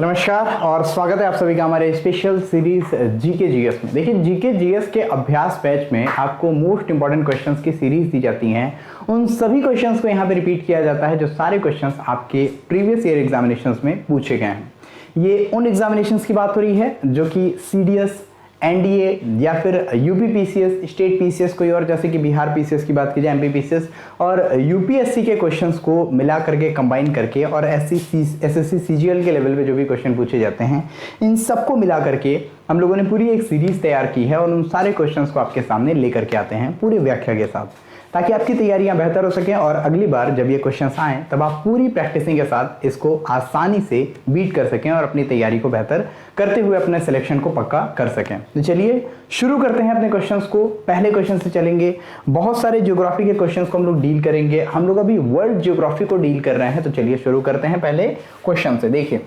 नमस्कार और स्वागत है आप सभी का हमारे स्पेशल सीरीज जीके जीएस में। देखिए जीके जीएस के अभ्यास बैच में आपको मोस्ट इंपॉर्टेंट क्वेश्चंस की सीरीज दी जाती हैं। उन सभी क्वेश्चंस को यहाँ पे रिपीट किया जाता है जो सारे क्वेश्चंस आपके प्रीवियस ईयर एग्जामिनेशंस में पूछे गए हैं। ये उन एग्जामिनेशंस की बात हो रही है जो कि सीडीएस, एनडीए या फिर यूपी पीसीएस, स्टेट पीसीएस कोई और, जैसे कि बिहार पीसीएस की बात की जाए, एमपी पीसीएस और यूपीएससी के क्वेश्चंस को मिला करके कंबाइन करके और एसएससी सीजीएल के लेवल पे जो भी क्वेश्चन पूछे जाते हैं इन सबको मिला करके हम लोगों ने पूरी एक सीरीज तैयार की है और उन सारे क्वेश्चंस को आपके सामने लेकर के आते हैं पूरी व्याख्या के साथ, ताकि आपकी तैयारियां बेहतर हो सकें और अगली बार जब ये क्वेश्चंस आएँ तब आप पूरी प्रैक्टिसिंग के साथ इसको आसानी से बीट कर सकें और अपनी तैयारी को बेहतर करते हुए अपने सिलेक्शन को पक्का कर सकें। तो चलिए शुरू करते हैं अपने क्वेश्चंस को। पहले क्वेश्चन से चलेंगे। बहुत सारे ज्योग्राफी के क्वेश्चंस को हम लोग डील करेंगे। हम लोग अभी वर्ल्ड ज्योग्राफी को डील कर रहे हैं, तो चलिए शुरू करते हैं पहले क्वेश्चन से। देखिए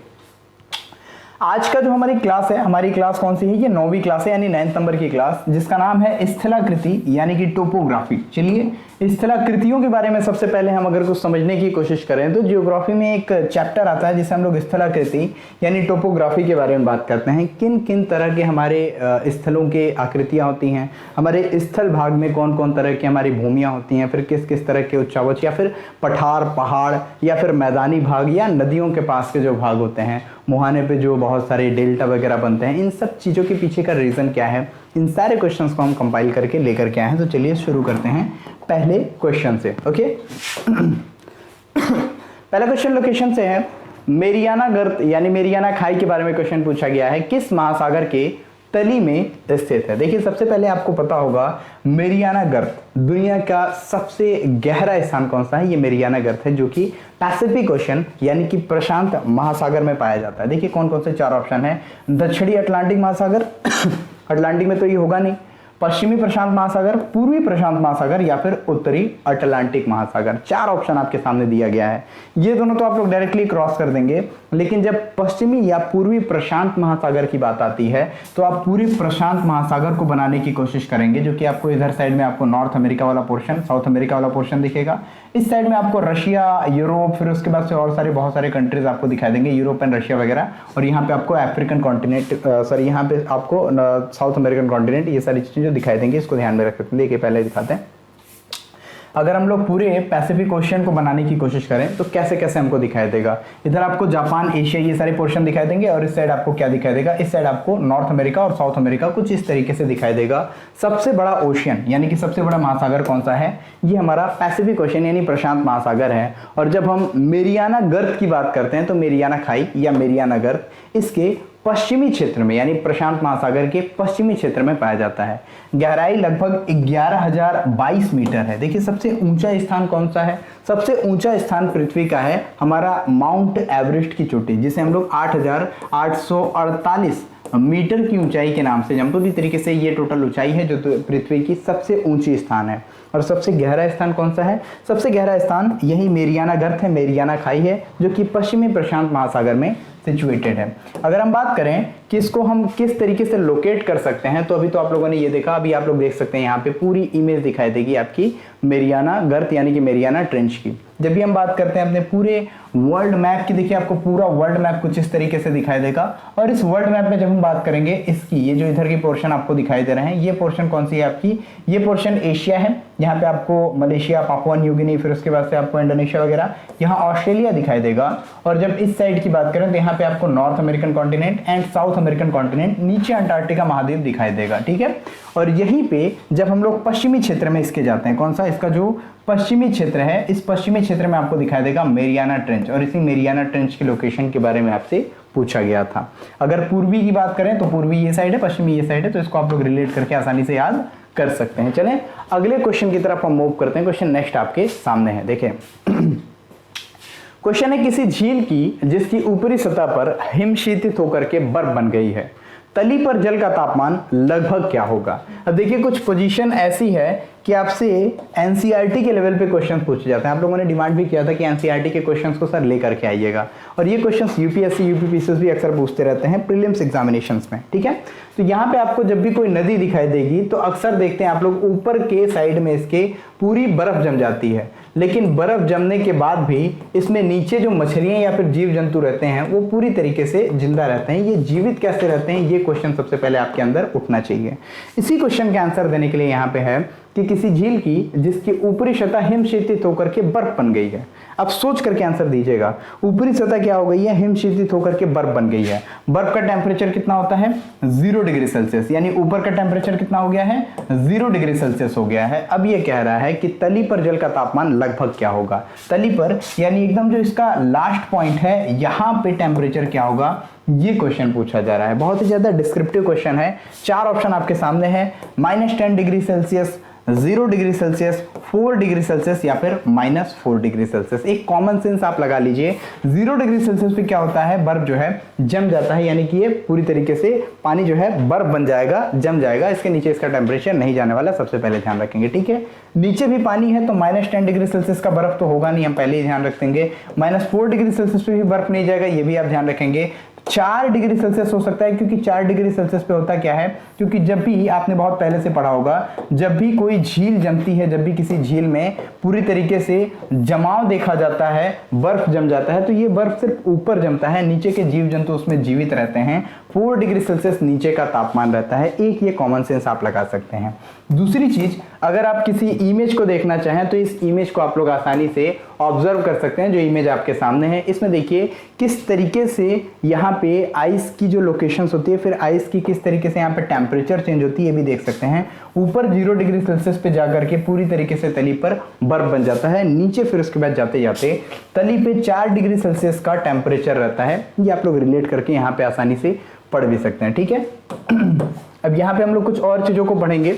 आज का जो हमारी क्लास है, हमारी क्लास कौन सी है? ये 9वीं क्लास है, यानी 9th नंबर की क्लास, जिसका नाम है स्थलाकृति यानी कि टोपोग्राफी। चलिए स्थलाकृतियों के बारे में सबसे पहले हम अगर कुछ समझने की कोशिश करें तो जियोग्राफी में एक चैप्टर आता है जिसे हम लोग स्थलाकृति यानी टोपोग्राफी के बारे में बात करते हैं। किन किन तरह के हमारे स्थलों के आकृतियाँ होती हैं, हमारे स्थल भाग में कौन कौन तरह की हमारी भूमियाँ होती हैं, फिर किस किस तरह के उच्चावच या फिर पठार, पहाड़ या फिर मैदानी भाग या नदियों के पास के जो भाग होते हैं, मुहाने पे जो बहुत सारे डेल्टा वगैरह बनते हैं, इन सब चीज़ों के पीछे का रीज़न क्या है, इन सारे क्वेश्चंस को हम कंपाइल करके लेकर के आए हैं। तो चलिए शुरू करते हैं पहले क्वेश्चन से। ओके पहला क्वेश्चन लोकेशन से है। मेरियाना गर्त यानी मेरियाना खाई के बारे में क्वेश्चन पूछा गया है, किस महासागर के तली में स्थित है? देखिए सबसे पहले आपको पता होगा मेरियाना गर्त दुनिया का सबसे गहरा स्थान कौन सा है? ये मेरियाना गर्त है जो कि पैसिफिक ओशन यानी कि प्रशांत महासागर में पाया जाता है। देखिए कौन कौन से चार ऑप्शन है। दक्षिणी अटलांटिक महासागर अटलांटिक में तो ये होगा नहीं, पश्चिमी प्रशांत महासागर, पूर्वी प्रशांत महासागर या फिर उत्तरी अटलांटिक महासागर। चार ऑप्शन आपके सामने दिया गया है। ये दोनों तो आप लोग डायरेक्टली क्रॉस कर देंगे, लेकिन जब पश्चिमी या पूर्वी प्रशांत महासागर की बात आती है तो आप पूरी प्रशांत महासागर को बनाने की कोशिश करेंगे, जो कि आपको इधर साइड में आपको नॉर्थ अमेरिका वाला पोर्शन, साउथ अमेरिका वाला पोर्शन दिखेगा। इस साइड में आपको रशिया, यूरोप, फिर उसके बाद से और सारे बहुत सारे कंट्रीज आपको दिखाई देंगे, यूरोप एंड रशिया वगैरह। और यहाँ पे आपको अफ्रीकन कॉन्टिनेंट, सॉरी यहाँ पे आपको साउथ अमेरिकन कॉन्टिनेंट, ये सारी चीजें जो दिखाई देंगे इसको ध्यान में रख सकते हैं। देखिए पहले दिखाते हैं। अगर हम लोग पूरे पैसिफिक ओशन को बनाने की कोशिश करें तो कैसे कैसे हमको दिखाई देगा। इधर आपको जापान, एशिया, ये सारे पोर्शन दिखाई देंगे और इस साइड आपको क्या दिखाई देगा? इस साइड आपको नॉर्थ अमेरिका और साउथ अमेरिका कुछ इस तरीके से दिखाई देगा। सबसे बड़ा ओशियन यानी कि सबसे बड़ा महासागर कौन सा है? ये हमारा पैसिफिक ओशन यानी प्रशांत महासागर है। और जब हम मेरियाना गर्त की बात करते हैं तो मेरियाना खाई या मेरियाना गर्त इसके पश्चिमी क्षेत्र में यानी प्रशांत महासागर के पश्चिमी क्षेत्र में पाया जाता है। गहराई लगभग 11,022 मीटर है। देखिए सबसे ऊंचा स्थान कौन सा है? सबसे ऊंचा स्थान पृथ्वी का है हमारा माउंट एवरेस्ट की चोटी, जिसे हम लोग 8,848 मीटर की ऊंचाई के नाम से जानते हैं। इस तरीके से ये टोटल ऊंचाई है जो पृथ्वी की सबसे ऊंची स्थान है। और सबसे गहरा स्थान कौन सा है? सबसे गहरा स्थान यही मेरियाना गर्त है, मेरियाना खाई है, जो कि पश्चिमी प्रशांत महासागर में सिचुएटेड है। अगर हम बात करें कि इसको हम किस तरीके से लोकेट कर सकते हैं, तो अभी तो आप लोगों ने ये देखा, अभी आप लोग देख सकते हैं यहाँ पे पूरी इमेज दिखाई देगी आपकी मेरियाना गर्त यानी कि मेरियाना ट्रेंच की। जब भी हम बात करते हैं अपने पूरे वर्ल्ड मैप की, देखिए आपको पूरा वर्ल्ड मैप कुछ इस तरीके से दिखाई देगा। और इस वर्ल्ड मैप में जब हम बात करेंगे इसकी, ये जो इधर की पोर्शन आपको दिखाई दे रहे हैं, ये पोर्शन कौन सी है आपकी? ये पोर्शन एशिया है। यहाँ पे आपको मलेशिया, पापुआ न्यू गिनी, फिर उसके बाद से आपको इंडोनेशिया वगैरह, यहाँ ऑस्ट्रेलिया दिखाई देगा। और जब इस साइड की बात करें तो यहाँ पे आपको north American continent and south American continent, नीचे अंटार्कटिका महाद्वीप दिखाई देगा। ठीक है। और यहीं पे जब हम लोग पश्चिमी क्षेत्र में इसके जाते हैं, कौन सा? इसका जो पश्चिमी क्षेत्र है, इस पश्चिमी क्षेत्र में आपको दिखाई देगा मेरियाना ट्रेंच। और इसी मेरियाना ट्रेंच की लोकेशन के बारे में आपसे पूछा गया था। अगर पूर्वी की बात करें तो पूर्वी ये साइड है, पश्चिमी ये साइड है, तो इसको आप लोग रिलेट करके आसानी से याद कर सकते हैं। चलें अगले क्वेश्चन की तरफ हम मूव करते हैं। क्वेश्चन नेक्स्ट आपके सामने है। देखें क्वेश्चन है किसी झील की जिसकी ऊपरी सतह पर हिमशीतित होकर के बर्फ बन गई है, तली पर जल का तापमान लगभग क्या होगा? अब देखिए कुछ पोजीशन ऐसी है कि आपसे एनसीईआरटी के लेवल पे क्वेश्चन पूछे जाते हैं। आप लोगों ने डिमांड भी किया था कि एनसीईआरटी के क्वेश्चंस को सर लेकर के आइएगा, और ये क्वेश्चंस यूपीएससी, यूपीपीसीएस भी अक्सर पूछते रहते हैं प्रीलिम्स एग्जामिनेशंस में। ठीक है। तो यहाँ पे आपको जब भी कोई नदी दिखाई देगी तो अक्सर देखते हैं आप लोग ऊपर के साइड में इसके पूरी बर्फ जम जाती है, लेकिन बर्फ जमने के बाद भी इसमें नीचे जो मछलियां या फिर जीव जंतु रहते हैं वो पूरी तरीके से जिंदा रहते हैं। ये जीवित कैसे रहते हैं, ये क्वेश्चन सबसे पहले आपके अंदर उठना चाहिए। इसी क्वेश्चन के आंसर देने के लिए यहाँ पे है कि किसी झील की जिसकी ऊपरी सतह हिमशीतित होकर के बर्फ बन गई है। अब सोच करके आंसर दीजिएगा, ऊपरी सतह क्या हो गई है, हिमशीतित होकर के बर्फ बन गई है। बर्फ का टेम्परेचर कितना होता है, 0 डिग्री सेल्सियस, यानी ऊपर का टेम्परेचर कितना हो गया है, 0 डिग्री सेल्सियस हो गया है। अब ये कह रहा है कि तली पर जल का तापमान लगभग क्या होगा। तली पर यानी एकदम जो इसका लास्ट पॉइंट है, यहाँ पे टेम्परेचर क्या होगा, ये क्वेश्चन पूछा जा रहा है। बहुत ही ज्यादा डिस्क्रिप्टिव क्वेश्चन है। 4 ऑप्शन आपके सामने है, -10 degree Celsius, 0 degree Celsius, 4 degree Celsius या फिर -4 डिग्री सेल्सियस। एक कॉमन सेंस आप लगा लीजिए। 0 डिग्री सेल्सियस पे क्या होता है, बर्फ जो है जम जाता है, यानी कि ये पूरी तरीके से पानी जो है बर्फ बन जाएगा, जम जाएगा। इसके नीचे इसका टेम्परेचर नहीं जाने वाला, सबसे पहले ध्यान रखेंगे, ठीक है। नीचे भी पानी है तो -10 डिग्री सेल्सियस का बर्फ तो होगा नहीं, हम पहले ही ध्यान रखेंगे। -4 डिग्री सेल्सियस पे भी बर्फ नहीं जाएगा, ये भी आप ध्यान रखेंगे। 4 डिग्री सेल्सियस हो सकता है, क्योंकि 4 डिग्री सेल्सियस पे होता क्या है, क्योंकि जब भी आपने बहुत पहले से पढ़ा होगा, जब भी कोई झील जमती है, जब भी किसी झील में पूरी तरीके से जमाव देखा जाता है, बर्फ जम जाता है, तो ये बर्फ सिर्फ ऊपर जमता है, नीचे के जीव जंतु उसमें जीवित रहते हैं। 4 डिग्री सेल्सियस नीचे का तापमान रहता है। एक ये कॉमन सेंस आप लगा सकते हैं। दूसरी चीज, अगर आप किसी इमेज को देखना चाहें तो इस इमेज को आप लोग आसानी से ऑब्जर्व कर सकते हैं, जो इमेज आपके सामने है। इसमें देखिए किस तरीके से यहाँ पे आइस की जो लोकेशंस होती है, फिर आइस की किस तरीके से यहाँ पे टेम्परेचर चेंज होती है, ये भी देख सकते हैं। ऊपर 0 डिग्री सेल्सियस पे जाकर के पूरी तरीके से तली पर बर्फ बन जाता है, नीचे फिर उसके बाद जाते जाते तली पे 4 डिग्री सेल्सियस का टेम्परेचर रहता है। ये आप लोग रिलेट करके यहाँ पे आसानी से पढ़ भी सकते हैं, ठीक है। अब यहाँ पे हम लोग कुछ और चीजों को पढ़ेंगे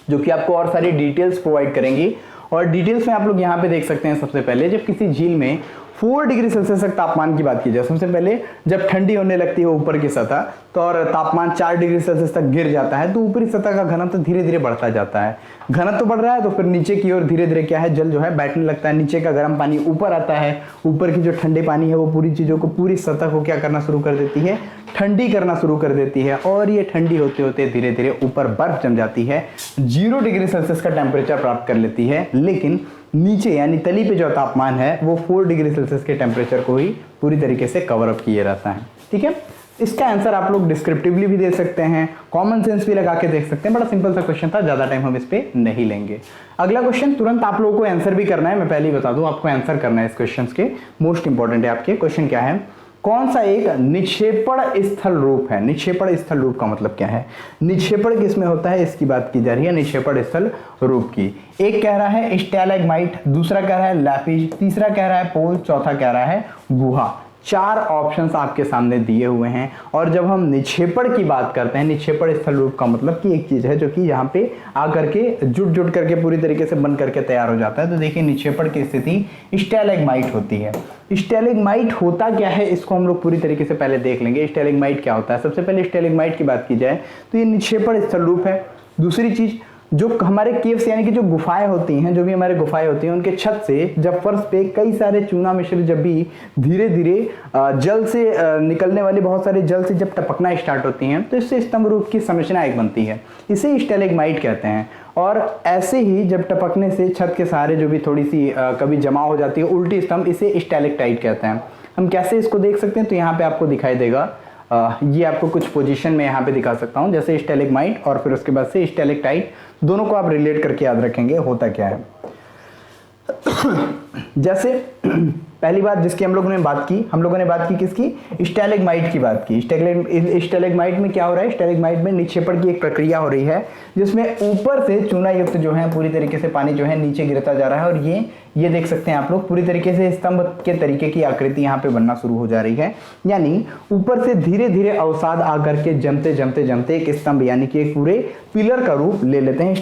जो कि आपको और सारी डिटेल्स प्रोवाइड करेंगी, और डिटेल्स में आप लोग यहाँ पे देख सकते हैं। सबसे पहले जब किसी झील में 4 डिग्री सेल्सियस तक तापमान की बात की जाए, सबसे पहले जब ठंडी होने लगती है ऊपर की सतह, तो और तापमान 4 डिग्री सेल्सियस तक गिर जाता है, तो ऊपरी सतह का घनत्व धीरे धीरे बढ़ता जाता है। घनत्व बढ़ रहा है तो फिर नीचे की ओर धीरे धीरे क्या है, जल जो है बैठने लगता है, नीचे का गर्म पानी ऊपर आता है, ऊपर की जो ठंडे पानी है वो पूरी चीजों को, पूरी सतह को क्या करना शुरू कर देती है, ठंडी करना शुरू कर देती है, और ये ठंडी होते होते धीरे धीरे ऊपर बर्फ जम जाती है, 0 डिग्री सेल्सियस का टेम्परेचर प्राप्त कर लेती है। लेकिन नीचे यानी तली पे जो तापमान है वो 4 डिग्री सेल्सियस के टेम्परेचर को ही पूरी तरीके से कवर अप किए रहता है, ठीक है। इसका आंसर आप लोग डिस्क्रिप्टिवली भी दे सकते हैं, कॉमन सेंस भी लगा के देख सकते हैं। बड़ा सिंपल सा क्वेश्चन था, ज्यादा टाइम हम इस पे नहीं लेंगे। अगला क्वेश्चन तुरंत आप लोगों को आंसर भी करना है, मैं पहले ही बता दूं, आपको आंसर करना है इस क्वेश्चन के, मोस्ट इंपॉर्टेंट है आपके। क्वेश्चन क्या है, कौन सा एक निक्षेपण स्थल रूप है। निक्षेपण स्थल रूप का मतलब क्या है, निक्षेपण किसमें होता है, इसकी बात की जा रही है, निक्षेपण स्थल रूप की। एक कह रहा है स्टैलेग्माइट, दूसरा कह रहा है लैपिज, तीसरा कह रहा है पोल, चौथा कह रहा है गुहा। 4 ऑप्शंस आपके सामने दिए हुए हैं। और जब हम निक्षेपण की बात करते हैं, निक्षेपण स्थल रूप का मतलब कि एक चीज है जो कि यहाँ पे आकर के जुट करके पूरी तरीके से बन करके तैयार हो जाता है। तो देखिए निक्षेपण की स्थिति स्टैलेग्माइट होती है। स्टैलेग्माइट होता क्या है, इसको हम लोग पूरी तरीके से पहले देख लेंगे। स्टैलेग्माइट क्या होता है, सबसे पहले स्टैलेग्माइट की बात की जाए तो ये निक्षेपण स्थल रूप है। दूसरी चीज, जो हमारे केव्स यानी कि जो गुफाएं होती हैं, जो भी हमारे गुफाएं होती हैं, उनके छत से जब फर्श पे कई सारे चूना मिश्र जब भी धीरे धीरे जल से निकलने वाले बहुत सारे जल से जब टपकना स्टार्ट होती हैं, तो इससे स्तंभ रूप की संरचना एक बनती है, इसे स्टैलेग्माइट कहते हैं। और ऐसे ही जब टपकने से छत के सहारे जो भी थोड़ी सी कभी जमा हो जाती है उल्टी स्तंभ, इसे स्टैलेक्टाइट कहते हैं। हम कैसे इसको देख सकते हैं, तो यहाँ पे आपको दिखाई देगा, ये आपको कुछ पोजीशन में यहाँ पे दिखा सकता हूँ, जैसे स्टैलेग्माइट और फिर उसके बाद से स्टैलेक्टाइट, दोनों को आप रिलेट करके याद रखेंगे होता क्या है। जैसे पहली बात जिसकी हम लोगों ने बात की, हम लोगों ने बात की किसकी, स्टैलेग्माइट की बात की। स्टैलेग्माइट में क्या हो रहा है, स्टैलेग्माइट में निक्षेपण की एक प्रक्रिया हो रही है, जिसमें ऊपर से चूना युक्त जो है पूरी तरीके से पानी जो है नीचे गिरता जा रहा है, और ये देख सकते हैं आप लोग, पूरी तरीके से स्तंभ के तरीके की आकृति यहाँ पे बनना शुरू हो जा रही है। यानी ऊपर से धीरे धीरे अवसाद आकर के जमते जमते जमते एक स्तंभ यानी कि एक पूरे पिलर का रूप ले लेते हैं।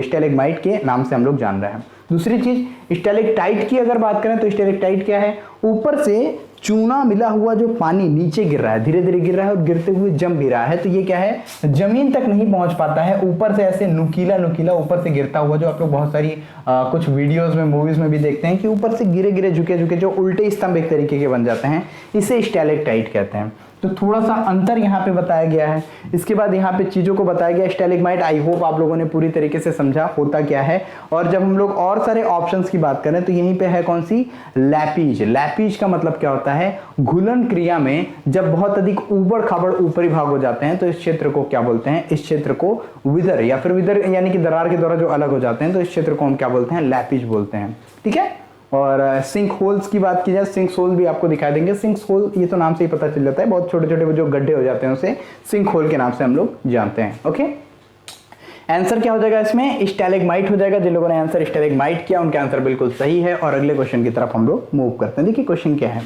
स्टैलेग्माइट के नाम से हम लोग जान रहे हैं। दूसरी चीज, स्टैलेक्टाइट की अगर बात करें तो स्टैलेक्टाइट क्या है, ऊपर से चूना मिला हुआ जो पानी नीचे गिर रहा है, धीरे धीरे गिर रहा है और गिरते हुए जम भी रहा है, तो ये क्या है, जमीन तक नहीं पहुंच पाता है, ऊपर से ऐसे नुकीला नुकीला ऊपर से गिरता हुआ, जो आप लोग बहुत सारी कुछ वीडियोस में, मूवीज में भी देखते हैं कि ऊपर से गिरे गिरे झुके झुके जो उल्टे स्तंभ एक तरीके के बन जाते हैं, इसे स्टैलेक्टाइट कहते हैं। तो थोड़ा सा अंतर यहाँ पे बताया गया है। इसके बाद यहाँ पे चीजों को बताया गया स्टैलेग्माइट। आई होप आप लोगों ने पूरी तरीके से समझा होता क्या है। और जब हम लोग और सारे ऑप्शंस की बात करें तो यहीं पे है कौन सी, लैपीज। लैपीज का मतलब क्या होता है, घुलन क्रिया में जब बहुत अधिक ऊबड़ खाबड़ ऊपरी भाग हो जाते हैं तो इस क्षेत्र को क्या बोलते हैं, इस क्षेत्र को विदर या फिर विदर यानी कि दरार के द्वारा जो अलग हो जाते हैं तो इस क्षेत्र को हम क्या बोलते हैं, लैपीज बोलते हैं। ठीक है। और सिंक होल्स की बात की जाए, सिंक होल भी आपको दिखाई देंगे। सिंक होल ये तो नाम से ही पता चल जाता है, बहुत छोटे छोटे जो गड्ढे हो जाते हैं उसे सिंक होल के नाम से हम लोग जानते हैं। ओके, आंसर क्या हो जाएगा इसमें, स्टैलेग्माइट हो जाएगा। जिन लोगों ने आंसर स्टैलेग्माइट किया उनका आंसर बिल्कुल सही है। और अगले क्वेश्चन की तरफ हम लोग मूव करते हैं। देखिए क्वेश्चन क्या है,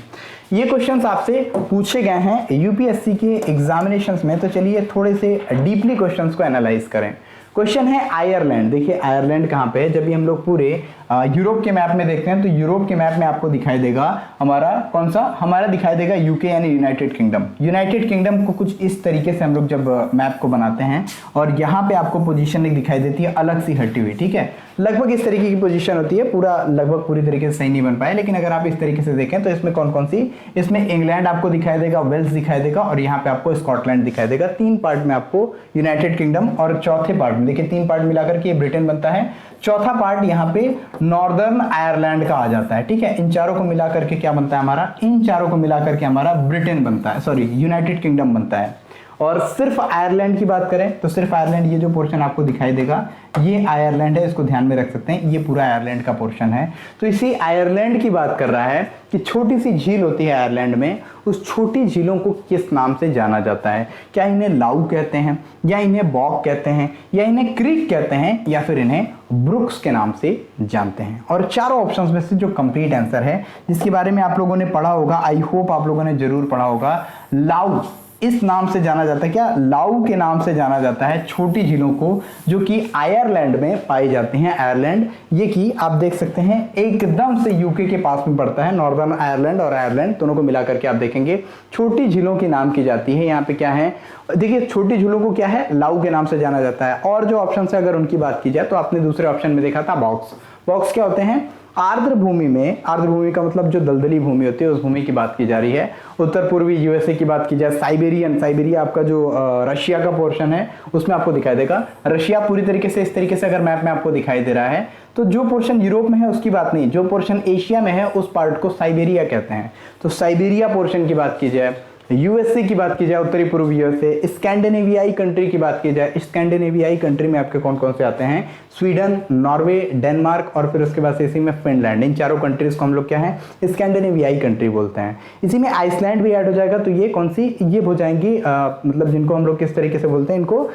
ये क्वेश्चंस आपसे पूछे गए हैं यूपीएससी के एग्जामिनेशंस में, तो चलिए थोड़े से डीपली क्वेश्चंस को एनालाइज करें। क्वेश्चन है आयरलैंड। देखिए आयरलैंड कहाँ पे है, जब भी हम लोग पूरे यूरोप के मैप में देखते हैं तो यूरोप के मैप में आपको दिखाई देगा हमारा कौन सा, हमारा दिखाई देगा यूके यानी यूनाइटेड किंगडम। यूनाइटेड किंगडम को कुछ इस तरीके से हम लोग जब मैप को बनाते हैं और यहाँ पे आपको पोजीशन एक दिखाई देती है अलग सी हटी हुई। ठीक है, लगभग इस तरीके की पोजीशन होती है, पूरा लगभग पूरी तरीके से सही नहीं बन पाए, लेकिन अगर आप इस तरीके से देखें तो इसमें कौन कौन सी, इसमें इंग्लैंड आपको दिखाई देगा, वेल्स दिखाई देगा और यहाँ पे आपको स्कॉटलैंड दिखाई देगा। 3 पार्ट में आपको यूनाइटेड किंगडम, और चौथे पार्ट में देखिए 3 पार्ट मिलाकर के ब्रिटेन बनता है, चौथा पार्ट यहाँ पे नॉर्दर्न आयरलैंड का आ जाता है। ठीक है, इन चारों को मिलाकर के क्या बनता है हमारा, इन चारों को मिलाकर के हमारा ब्रिटेन बनता है, सॉरी यूनाइटेड किंगडम बनता है। और सिर्फ आयरलैंड की बात करें तो सिर्फ आयरलैंड, ये जो पोर्शन आपको दिखाई देगा ये आयरलैंड है, इसको ध्यान में रख सकते हैं, ये पूरा आयरलैंड का पोर्शन है। तो इसी आयरलैंड की बात कर रहा है कि छोटी सी झील होती है आयरलैंड में, उस छोटी झीलों को किस नाम से जाना जाता है, क्या इन्हें लाउ कहते हैं, या इन्हें बॉग कहते हैं, या इन्हें क्रीक कहते हैं, या फिर इन्हें ब्रुक्स के नाम से जानते हैं। और चारों ऑप्शंस में से जो कंप्लीट आंसर है जिसके बारे में आप लोगों ने पढ़ा होगा, आई होप आप लोगों ने जरूर पढ़ा होगा, लाउ इस नाम से जाना जाता है। क्या, लाउ के नाम से जाना जाता है छोटी झीलों को जो कि आयरलैंड में पाई जाती हैं। आयरलैंड ये कि आप देख सकते हैं एकदम से यूके के पास में पड़ता है, नॉर्दर्न आयरलैंड और आयरलैंड दोनों को मिलाकर के आप देखेंगे छोटी झीलों की नाम की जाती है। यहाँ पे क्या है, देखिए छोटी झीलों को क्या है, लाउ के नाम से जाना जाता है। और जो ऑप्शन है अगर उनकी बात की जाए तो आपने दूसरे ऑप्शन में देखा था बॉक्स। बॉक्स क्या होते हैं, आर्द्र भूमि में, आर्द्र भूमि का मतलब जो दलदली भूमि होती है उस भूमि की बात की जा रही है। उत्तर पूर्वी यूएसए की बात की जाए, साइबेरिया आपका जो रशिया का पोर्शन है उसमें आपको दिखाई देगा। रशिया पूरी तरीके से इस तरीके से अगर मैप में आपको दिखाई दे रहा है तो जो पोर्शन यूरोप में है उसकी बात नहीं, जो पोर्शन एशिया में है उस पार्ट को साइबेरिया कहते हैं। तो साइबेरिया पोर्शन की बात की जाए, यूएसए की बात की जाए, उत्तरी पूर्व यूएसए, स्कैंडिनेवियाई कंट्री की बात की जाए, स्कैंडिनेवियाई कंट्री में आपके कौन कौन से आते हैं, स्वीडन, नॉर्वे, डेनमार्क और फिर उसके बाद इसी में फिनलैंड। इन चारों कंट्रीज को हम लोग क्या है, स्कैंडिनेवियाई कंट्री बोलते हैं। इसी में आइसलैंड भी ऐड हो जाएगा, तो ये कौन सी, ये हो जाएंगी मतलब जिनको हम लोग किस तरीके से बोलते हैं, इनको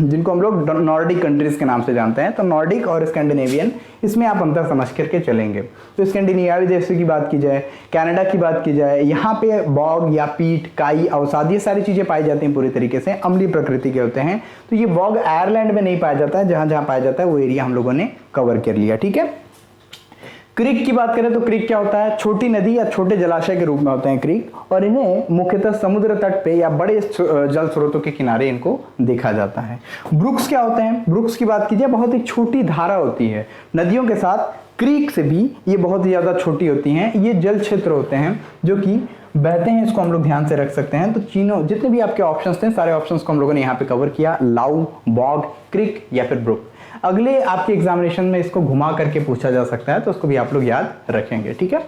जिनको हम लोग नॉर्डिक कंट्रीज के नाम से जानते हैं। तो नॉर्डिक और स्कैंडिनेवियन, इसमें आप अंतर समझ करके चलेंगे। तो स्कैंडिनेवियाई देशों की बात की जाए, कनाडा की बात की जाए, यहाँ पे बॉग या पीट, काई, अवसाद ये सारी चीजें पाई जाती हैं, पूरी तरीके से अम्लीय प्रकृति के होते हैं। तो ये बॉग आयरलैंड में नहीं पाया जाता है, जहां जहां पाया जाता है वो एरिया हम लोगों ने कवर कर लिया। ठीक है, क्रीक की बात करें तो क्रीक क्या होता है, छोटी नदी या छोटे जलाशय के रूप में होते हैं क्रीक, और इन्हें मुख्यतः समुद्र तट पे या बड़े जल स्रोतों के किनारे इनको देखा जाता है। ब्रुक्स क्या होते हैं, ब्रुक्स की बात कीजिए, बहुत ही छोटी धारा होती है नदियों के साथ, क्रीक से भी ये बहुत ही ज्यादा छोटी होती हैं। ये जल क्षेत्र होते हैं जो कि बहते हैं, इसको हम लोग ध्यान से रख सकते हैं। तो तीनों जितने भी आपके ऑप्शंस थे सारे ऑप्शंस को हम लोगों ने यहाँ पे कवर किया, लाउ, बॉग, क्रीक या फिर ब्रुक। अगले आपके एग्जामिनेशन में इसको घुमा करके पूछा जा सकता है, तो उसको भी आप लोग याद रखेंगे। ठीक है,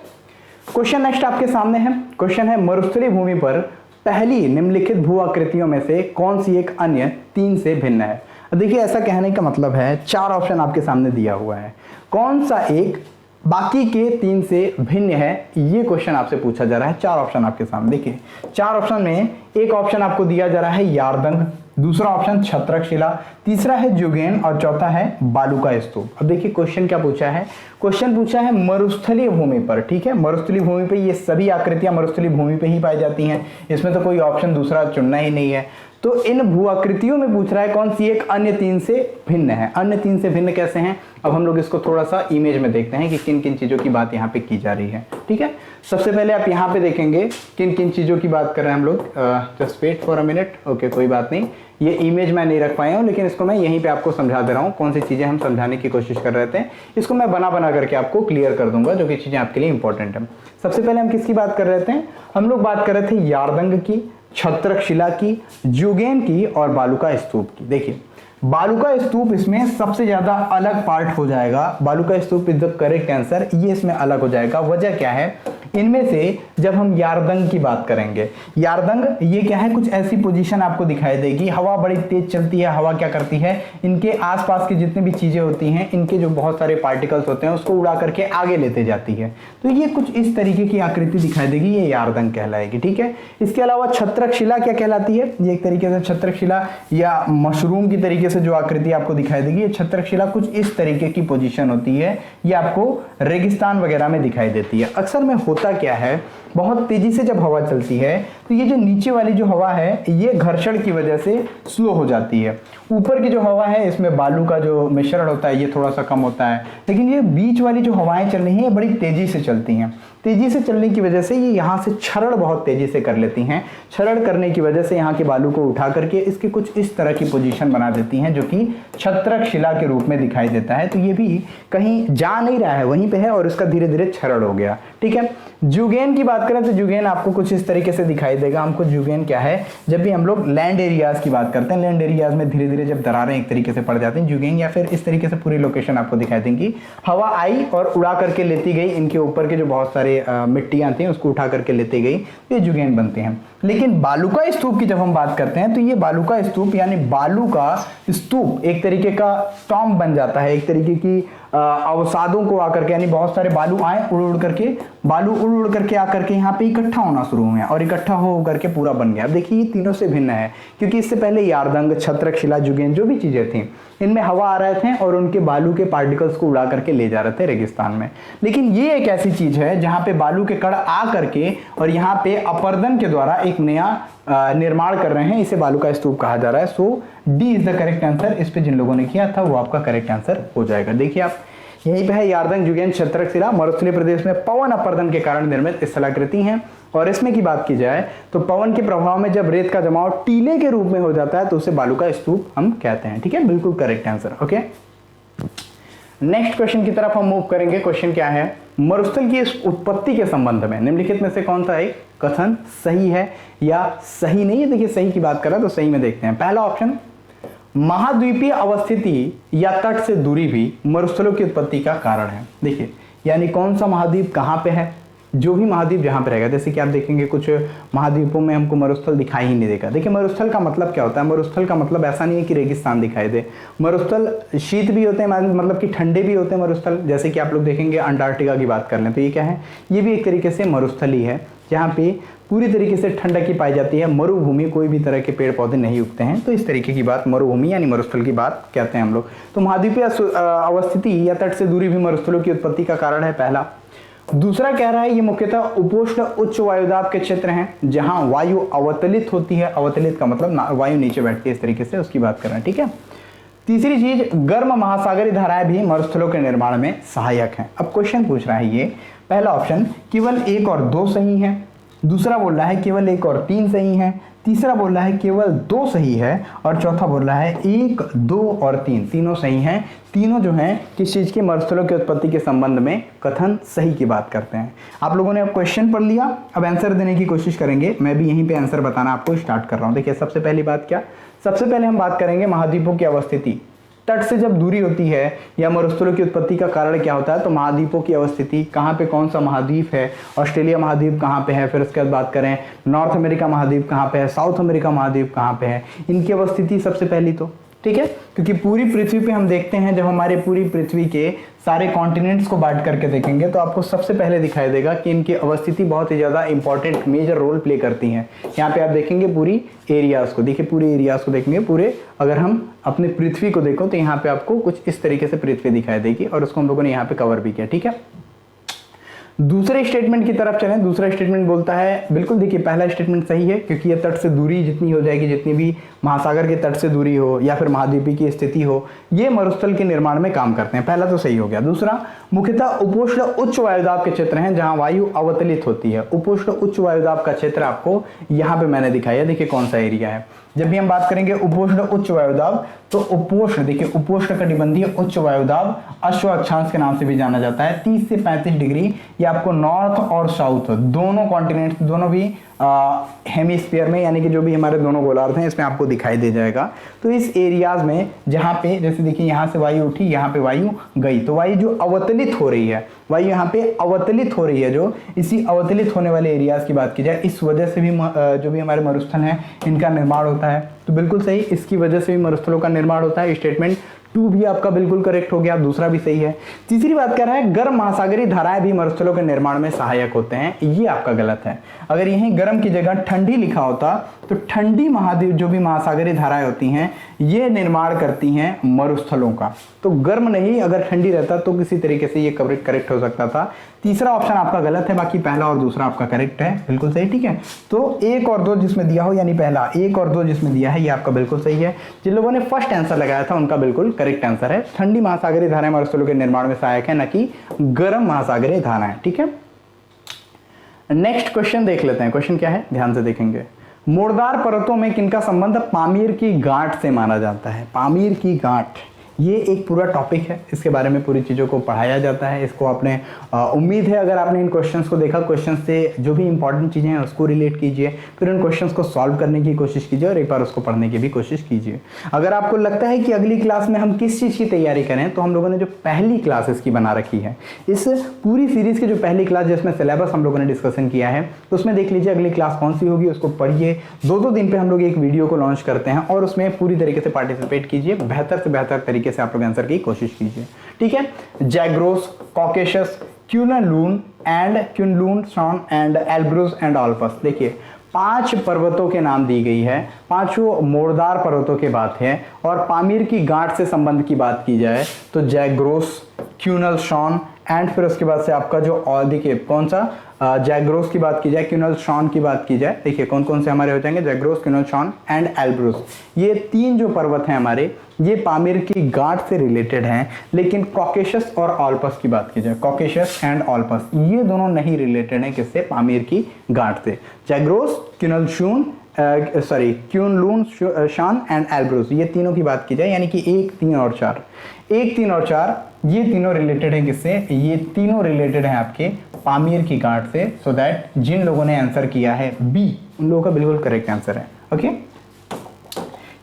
क्वेश्चन नेक्स्ट आपके सामने है। क्वेश्चन है, मरुस्थलीय भूमि पर पहली निम्नलिखित भू आकृतियों में से कौन सी एक अन्य 3 से भिन्न है। देखिए ऐसा कहने का मतलब है 4 ऑप्शन आपके सामने दिया हुआ है, कौन सा एक बाकी के 3 से भिन्न है, ये क्वेश्चन आपसे पूछा जा रहा है। 4 ऑप्शन आपके सामने, देखिए 4 ऑप्शन में एक ऑप्शन आपको दिया जा रहा है यारदंग, दूसरा ऑप्शन छत्रक शिला, तीसरा है जुगेन और चौथा है बालू का स्तूप। अब देखिए क्वेश्चन क्या पूछा है, क्वेश्चन पूछा है मरुस्थलीय भूमि पर, ठीक है, मरुस्थलीय भूमि पे ये सभी आकृतियां मरुस्थलीय भूमि पे ही पाई जाती हैं, इसमें तो कोई ऑप्शन दूसरा चुनना ही नहीं है। तो इन भू आकृतियों में पूछ रहा है कौन सी एक अन्य तीन से भिन्न है। अन्य तीन से भिन्न कैसे हैं, अब हम लोग इसको थोड़ा सा इमेज में देखते हैं कि किन किन चीजों की बात यहाँ पे की जा रही है। ठीक है, सबसे पहले आप यहाँ पे देखेंगे किन किन चीजों की बात कर रहे हैं हम लोग। Just wait for a minute, okay, कोई बात नहीं, ये इमेज मैं नहीं रख पाया हूँ, लेकिन इसको मैं यहीं पे आपको समझा दे रहा हूँ। कौन सी चीजें हम समझाने की कोशिश कर रहे थे, इसको मैं बना बना करके आपको क्लियर कर दूंगा, जो कि चीजें आपके लिए इंपॉर्टेंट है। सबसे पहले हम किसकी बात कर रहे थे, हम लोग बात कर रहे थे यारदंग की, छत्रक शिला की, ज्यूगेन की और बालुका स्तूप की। देखिए बालुका स्तूप इसमें सबसे ज्यादा अलग पार्ट हो जाएगा। बालुका स्तूप इज द करेक्ट आंसर, ये इसमें अलग हो जाएगा। वजह क्या है, इनमें से जब हम यारदंग की बात करेंगे, यारदंग ये क्या है, कुछ ऐसी पोजीशन आपको दिखाई देगी, हवा बड़ी तेज चलती है। हवा क्या करती है, इनके आसपास की जितनी भी चीजें होती हैं, इनके जो बहुत सारे पार्टिकल्स होते हैं उसको उड़ा करके आगे लेते जाती है। तो ये कुछ इस तरीके की आकृति दिखाई देगी, ये यारदंग कहलाएगी। ठीक है, इसके अलावा छत्रक शिला क्या कहलाती है, ये एक तरीके से छत्रक शिला या मशरूम की तरीके से जो आकृति आपको दिखाई देगी, ये छत्रक शिला कुछ इस तरीके की पोजीशन होती है। ये आपको रेगिस्तान वगैरह में दिखाई देती है। अक्सर में होता क्या है, बहुत तेजी से जब हवा चलती है तो ये जो नीचे वाली जो हवा है ये घर्षण की वजह से स्लो हो जाती है। ऊपर की जो हवा है इसमें बालू का जो मिश्रण होता है ये थोड़ा सा कम होता है, लेकिन ये बीच वाली जो हवाएं चल रही हैं ये बड़ी तेजी से चलती हैं। तेजी से चलने की वजह से ये यहाँ से क्षरण बहुत तेजी से कर लेती हैं। क्षरण करने की वजह से यहाँ के बालू को उठा करके इसके कुछ इस तरह की पोजीशन बना देती हैं, जो कि छत्रक शिला के रूप में दिखाई देता है। तो ये भी कहीं जा नहीं रहा है, वहीं पे है और इसका धीरे धीरे क्षरण हो गया। ठीक है, ज्यूगेन की बात करें तो ज्यूगेन आपको कुछ इस तरीके से दिखाई देगा। हमको ज्यूगेन क्या है, जब भी हम लोग लैंड एरियाज की बात करते हैं, लैंड एरियाज में धीरे धीरे जब दरारें एक तरीके से पड़ जाती हैं, ज्यूगेन या फिर इस तरीके से पूरी लोकेशन आपको दिखाई देंगी। हवा आई और उड़ा करके लेती गई, इनके ऊपर के जो बहुत सारे मिट्टियां थी उसको उठा करके लेती गई, तो ये ज्यूगेन बनते हैं। लेकिन बालुका स्तूप की जब हम बात करते हैं तो ये बालुका स्तूप यानी बालू का स्तूप एक तरीके का टॉम बन जाता है, एक तरीके की अवसादों को आकर के, यानी बहुत सारे बालू आए उड़ उड़ करके, बालू उड़ उड़ करके आकर के यहाँ पे इकट्ठा होना शुरू हुए और इकट्ठा हो करके पूरा बन गया। अब देखिए ये तीनों से भिन्न है, क्योंकि इससे पहले यारदंग, छत्रक शिला, ज्यूगेन जो भी चीजें थी इनमें हवा आ रहे थे और उनके बालू के पार्टिकल्स को उड़ा करके ले जा रहे थे रेगिस्तान में। लेकिन ये एक ऐसी चीज है जहां पे बालू के कण आ करके और यहाँ पे अपर्दन के द्वारा एक नया निर्माण कर रहे हैं, इसे बालुका स्तूप कहा जा रहा है। So D is the correct answer. इस पे जिन लोगों ने किया था वो आपका करेक्ट आंसर हो जाएगा। देखिए आप यहीं पे है यारदंग, ज्यूगेन, छत्रक शिला मरुस्थलीय प्रदेश में पवन अपर्दन के कारण निर्मित स्थलाकृति हैं। और इसमें की बात की जाए तो पवन के प्रभाव में जब रेत का जमाव टीले के रूप में हो जाता है तो उसे बालुका स्तूप हम कहते हैं। ठीक है, बिल्कुल correct answer. Okay, next question की तरफ हम मूव करेंगे। क्वेश्चन क्या है, मरुस्थल की इस उत्पत्ति के संबंध में निम्नलिखित में से कौन सा एक कथन सही है या सही नहीं है। देखिए सही की बात करें तो सही में देखते हैं। पहला ऑप्शन, महाद्वीपीय अवस्थिति या तट से दूरी भी मरुस्थलों की उत्पत्ति का कारण है। देखिए यानी कौन सा महाद्वीप कहां पे है, जो भी महाद्वीप जहां पे रहेगा, जैसे कि आप देखेंगे कुछ महाद्वीपों में हमको मरुस्थल दिखाई ही नहीं देगा। देखिए मरुस्थल का मतलब क्या होता है, मरुस्थल का मतलब ऐसा नहीं है कि रेगिस्तान दिखाई दे। मरुस्थल शीत भी होते हैं, मतलब कि ठंडे भी होते हैं मरुस्थल। जैसे कि आप लोग देखेंगे अंटार्कटिका की बात कर लें तो ये क्या है, ये भी एक तरीके से मरुस्थल ही है, जहाँ पे पूरी तरीके से ठंडक की पाई जाती है। मरुभूमि, कोई भी तरह के पेड़ पौधे नहीं उगते हैं, तो इस तरीके की बात मरुभूमि यानी मरुस्थल की बात कहते हैं हम लोग। तो महाद्वीपीय अवस्थिति या तट से दूरी भी मरुस्थलों की उत्पत्ति का कारण है, पहला। दूसरा कह रहा है ये मुख्यतः उपोष्ण उच्च वायुदाब के क्षेत्र हैं जहां वायु अवतलित होती है। अवतलित का मतलब वायु नीचे बैठती है, इस तरीके से उसकी बात कर रहे हैं। ठीक है, तीसरी चीज, गर्म महासागरीय धाराएं भी मरुस्थलों के निर्माण में सहायक हैं। अब क्वेश्चन पूछ रहा है ये, पहला ऑप्शन केवल 1 और 2 सही है, दूसरा बोल रहा है केवल 1 और 3 सही है, तीसरा बोल रहा है केवल 2 सही है और चौथा बोल रहा है 1, 2 और 3 तीनों सही हैं। तीनों जो हैं किस चीज के, मरुस्थलों की उत्पत्ति के संबंध में कथन सही की बात करते हैं। आप लोगों ने अब क्वेश्चन पढ़ लिया, अब आंसर देने की कोशिश करेंगे। मैं भी यहीं पे आंसर बताना आपको स्टार्ट कर रहा हूं। देखिए सबसे पहली बात क्या, सबसे पहले हम बात करेंगे महाद्वीपों की अवस्थिति। तट से जब दूरी होती है या मरुस्थलों की उत्पत्ति का कारण क्या होता है, तो महाद्वीपों की अवस्थिति, कहाँ पे कौन सा महाद्वीप है, ऑस्ट्रेलिया महाद्वीप कहाँ पे है, फिर उसके बाद बात करें नॉर्थ अमेरिका महाद्वीप कहाँ पे है, साउथ अमेरिका महाद्वीप कहाँ पे है, इनकी अवस्थिति सबसे पहली तो ठीक है, क्योंकि पूरी पृथ्वी पे हम देखते हैं, जब हमारे पूरी पृथ्वी के सारे कॉन्टिनेंट्स को बांट करके देखेंगे तो आपको सबसे पहले दिखाई देगा कि इनकी अवस्थिति बहुत ही ज़्यादा इंपॉर्टेंट मेजर रोल प्ले करती हैं। यहाँ पे आप देखेंगे पूरी एरियाज़ को, देखिए पूरे एरियाज़ को देखेंगे पूरे, अगर हम अपने पृथ्वी को देखो तो यहाँ पे आपको कुछ इस तरीके से पृथ्वी दिखाई देगी और उसको हम लोगों ने यहाँ पे कवर भी किया। ठीक है, दूसरे स्टेटमेंट की तरफ चलें। दूसरा स्टेटमेंट बोलता है, बिल्कुल देखिए पहला स्टेटमेंट सही है, क्योंकि ये तट से दूरी जितनी हो जाएगी, जितनी भी महासागर के तट से दूरी हो या फिर महाद्वीपीय की स्थिति हो, ये मरुस्थल के निर्माण में काम करते हैं। पहला तो सही हो गया। दूसरा, मुख्यतः उपोष्ण उच्च वायुदाब के क्षेत्र हैं जहां वायु अवतलित होती है। उपोष्ण उच्च वायुदाब का क्षेत्र आपको यहाँ पे मैंने दिखाया, देखिए कौन सा एरिया है। जब भी हम बात करेंगे उपोष्ण उच्च वायुदाब, तो उपोष्ण देखिए उपोष्ण कटिबंधीय उच्च वायुदाब अश्व अक्षांश के नाम से भी जाना जाता है। 30 से 35 डिग्री ये आपको नॉर्थ और साउथ दोनों कॉन्टिनेंट, दोनों भी हेमिस्फीयर में, यानी कि जो भी हमारे दोनों गोलार्ध हैं इसमें आपको दिखाई दे जाएगा। तो इस एरियाज में जहाँ पे जैसे देखिए यहाँ से वायु उठी, यहाँ पे वायु गई, तो वायु जो अवतलित हो रही है, वायु यहाँ पे अवतलित हो रही है, जो इसी अवतलित होने वाले एरियाज की बात की जाए, इस वजह से भी जो भी हमारे मरुस्थल हैं इनका निर्माण होता है। तो बिल्कुल सही, इसकी वजह से भी मरुस्थलों का निर्माण होता है। स्टेटमेंट 2 भी आपका बिल्कुल करेक्ट हो गया, दूसरा भी सही है। तीसरी बात कर रहा है, गर्म महासागरीय धाराएं भी मरुस्थलों के निर्माण में सहायक होते हैं, ये आपका गलत है। अगर यहीं गर्म की जगह ठंडी लिखा होता तो ठंडी महाद्वीप जो भी महासागरीय धाराएं होती हैं ये निर्माण करती हैं मरुस्थलों का, तो गर्म नहीं, अगर ठंडी रहता तो किसी तरीके से ये करेक्ट हो सकता था। तीसरा ऑप्शन आपका गलत है, बाकी पहला और दूसरा आपका करेक्ट है, बिल्कुल सही। ठीक है, तो 1 और 2 जिसमें दिया हो, यानी पहला 1 और 2 जिसमें दिया है ये आपका बिल्कुल सही है। जिन लोगों ने फर्स्ट आंसर लगाया था उनका बिल्कुल करेक्ट आंसर है। ठंडी महासागरीय धाराएं मरुस्थलों के निर्माण में सहायक है, न कि गर्म महासागरीय धाराएं। ठीक है, नेक्स्ट क्वेश्चन देख लेते हैं। क्वेश्चन क्या है, ध्यान से देखेंगे। मोरदार पर्वतों में किनका संबंध पामीर की गांठ से माना जाता है? पामीर की गांठ, ये एक पूरा टॉपिक है, इसके बारे में पूरी चीज़ों को पढ़ाया जाता है। इसको आपने उम्मीद है अगर आपने इन क्वेश्चंस को देखा, क्वेश्चन से जो भी इंपॉर्टेंट चीज़ें हैं उसको रिलेट कीजिए, फिर उन क्वेश्चंस को सॉल्व करने की कोशिश कीजिए और एक बार उसको पढ़ने की भी कोशिश कीजिए। अगर आपको लगता है कि अगली क्लास में हम किस चीज़ की तैयारी करें, तो हम लोगों ने जो पहली क्लास इसकी बना रखी है, इस पूरी सीरीज़ की जो पहली क्लास जिसमें सिलेबस हम लोगों ने डिस्कशन किया है, तो उसमें देख लीजिए अगली क्लास कौन सी होगी, उसको पढ़िए। 2-2 दिन पर हम लोग एक वीडियो को लॉन्च करते हैं और उसमें पूरी तरीके से पार्टिसिपेट कीजिए, बेहतर से बेहतर तरीके से आप लोग आंसर की कोशिश कीजिए। ठीक है, Zagros, Caucasus, Kunlun, Shan and Elbrus and Alps, देखिए 5 पर्वतों के नाम दी गई है, 5 मोरदार पर्वतों के बात है। और पामीर की गांठ से संबंध की बात की जाए तो जैग्रोस, क्यूनल, शॉन एंड फिर उसके बाद से आपका जो और देखिए कौन सा जैग्रोस की बात की जाए, क्यूनल, शॉन की बात की जाए, देखिए कौन कौन से हमारे हो जाएंगे, जैग्रोस, क्यूनल, शॉन एंड एल्ब्रुस। ये 3 जो पर्वत हैं हमारे, ये पामीर की गांठ से रिलेटेड हैं। लेकिन कॉकेशस और ऑल्पस की बात की जाए, कॉकेशस एंड ऑल्पस, ये दोनों नहीं रिलेटेड हैं किससे, पामीर की गांठ से। जैग्रोस, क्यूनलून, शॉन एंड एल्ब्रुस, ये तीनों की बात की जाए, यानी कि 1, 3 और 4, 1, 3 और 4 ये तीनों रिलेटेड है किससे, ये तीनों रिलेटेड हैं आपके पामीर की गांठ से। सो दैट जिन लोगों ने आंसर किया है बी, उन लोगों का बिल्कुल करेक्ट आंसर है। ओके,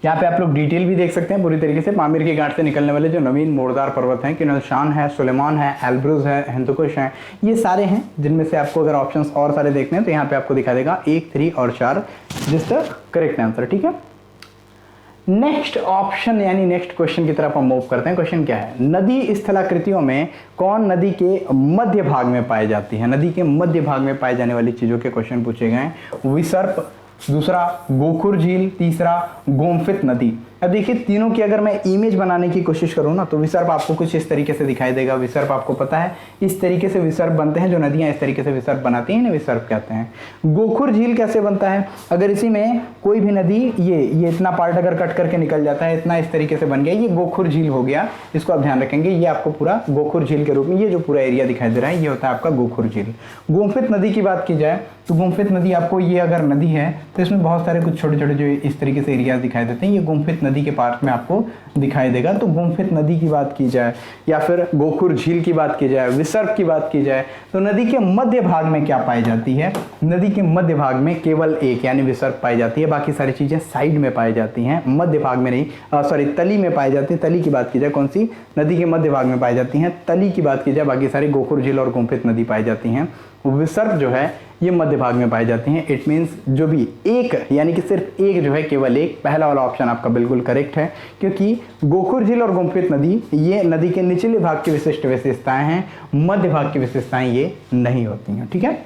यहाँ पे आप लोग डिटेल भी देख सकते हैं पूरी तरीके से। पामीर की गांठ से निकलने वाले जो नवीन मोरदार पर्वत हैं, क्यूनलशान है, सुलेमान है, एल्ब्रुस है, हिंदुकुश है, ये सारे हैं, जिनमें से आपको अगर ऑप्शंस और सारे देखने हैं तो यहाँ पे आपको दिखा देगा 1, 3 और 4 जिस द करेक्ट आंसर। ठीक है, नेक्स्ट ऑप्शन यानी नेक्स्ट क्वेश्चन की तरफ हम मूव करते हैं। क्वेश्चन क्या है, नदी स्थलाकृतियों में कौन नदी के मध्य भाग में पाई जाती है? नदी के मध्य भाग में पाए जाने वाली चीजों के क्वेश्चन पूछे गए हैं। विसर्प, दूसरा गोखुर झील, तीसरा गोमफित नदी। अब देखिए तीनों की अगर मैं इमेज बनाने की कोशिश करूँ ना, तो विसर्प आपको कुछ इस तरीके से दिखाई देगा। विसर्प आपको पता है इस तरीके से विसर्प बनते हैं, जो नदियां इस तरीके से विसर्प बनाती हैं, इन्हें विसर्प कहते हैं। गोखुर झील कैसे बनता है, अगर इसी में कोई भी नदी ये इतना पार्ट अगर कट करके निकल जाता है, इतना इस तरीके से बन गया, ये गोखुर झील हो गया। इसको आप ध्यान रखेंगे, ये आपको पूरा गोखुर झील के रूप में ये जो पूरा एरिया दिखाई दे रहा है, ये होता है आपका गोखुर झील। गोमफित नदी की बात की जाए तो गोमफित नदी आपको, ये अगर नदी है तो इसमें बहुत सारे कुछ छोटे छोटे जो इस तरीके से एरिया दिखाई देते हैं, ये गोमफित नदी के पार्ट में आपको दिखाई देगा। तो गोमफित नदी की बात की जाए या फिर गोखुर झील की बात की जाए, विसर्प की बात की जाए, तो नदी के मध्य भाग में क्या पाई जाती है? नदी के मध्य भाग में केवल एक यानी विसर्प पाई जाती है, बाकी सारी चीजें साइड में पाई जाती हैं, मध्य भाग में नहीं, सॉरी तली में पाई जाती है। तली की बात की जाए, कौन सी नदी के मध्य भाग में पाई जाती हैं, तली की बात की जाए, बाकी सारी गोखुर झील और गोमफित नदी पाई जाती हैं। विसर्प जो है ये मध्य भाग में पाई जाती हैं। इट मीन्स जो भी एक यानी कि सिर्फ एक जो है, केवल एक, पहला वाला ऑप्शन आपका बिल्कुल करेक्ट है, क्योंकि गोखुर झील और गोमतीत नदी ये नदी के निचले भाग की विशिष्ट विशेषताएं हैं, मध्य भाग की विशेषताएं ये नहीं होती हैं। ठीक है,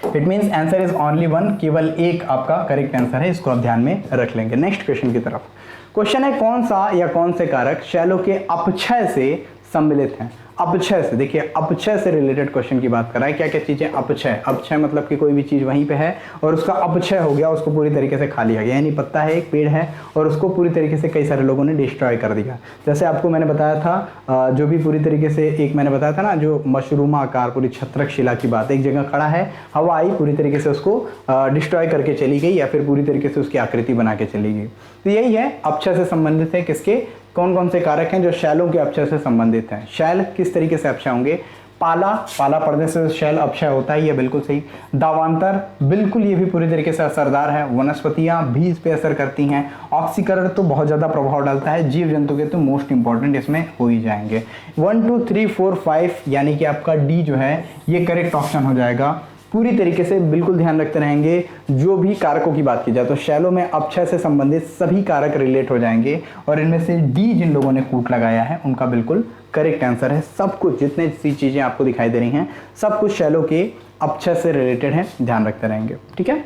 it means answer is only one, केवल एक आपका करेक्ट आंसर है, इसको आप ध्यान में रख लेंगे। नेक्स्ट क्वेश्चन की तरफ। क्वेश्चन है कौन सा या कौन से कारक शैलों के अपक्षय से सम्मिलित हैं? अपक्षय से, देखिए अपक्षय से रिलेटेड क्वेश्चन की बात कर रहा है। क्या क्या चीजें अपक्षय? अपक्षय मतलब कि कोई भी चीज वहीं पे है और उसका अपक्षय हो गया, उसको पूरी तरीके से खा लिया गया, यानी पत्ता है, एक पेड़ है और उसको पूरी तरीके से कई सारे लोगों ने डिस्ट्रॉय कर दिया। जैसे आपको मैंने बताया था जो भी पूरी तरीके से, एक मैंने बताया था ना, जो मशरूमा आकार पूरी छत्रक शिला की बात, एक जगह खड़ा है, हवा आई पूरी तरीके से उसको डिस्ट्रॉय करके चली गई या फिर पूरी तरीके से उसकी आकृति बना के चली गई। तो यही है, अपक्षय से संबंधित है। किसके, कौन कौन से कारक हैं जो शैलों के अपक्षय से संबंधित हैं? शैल किस तरीके से अपक्षय होंगे? पाला पड़ने से शैल अपक्षय होता है, ये बिल्कुल सही। दावांतर, बिल्कुल ये भी पूरी तरीके से असरदार है। वनस्पतियां भी इस पे असर करती हैं। ऑक्सीकरण तो बहुत ज़्यादा प्रभाव डालता है। जीव जंतु के तो मोस्ट इंपॉर्टेंट इसमें हो ही जाएंगे। 1 2 3 4 5 यानी कि आपका डी जो है ये करेक्ट ऑप्शन हो जाएगा। पूरी तरीके से बिल्कुल ध्यान रखते रहेंगे, जो भी कारकों की बात की जाए तो शैलों में अपक्षय से संबंधित सभी कारक रिलेट हो जाएंगे और इनमें से डी जिन लोगों ने कूट लगाया है उनका बिल्कुल करेक्ट आंसर है। सब कुछ जितने सी चीजें आपको दिखाई दे रही हैं सब कुछ शैलों के अपक्षय से रिलेटेड है, ध्यान रखते रहेंगे। ठीक है,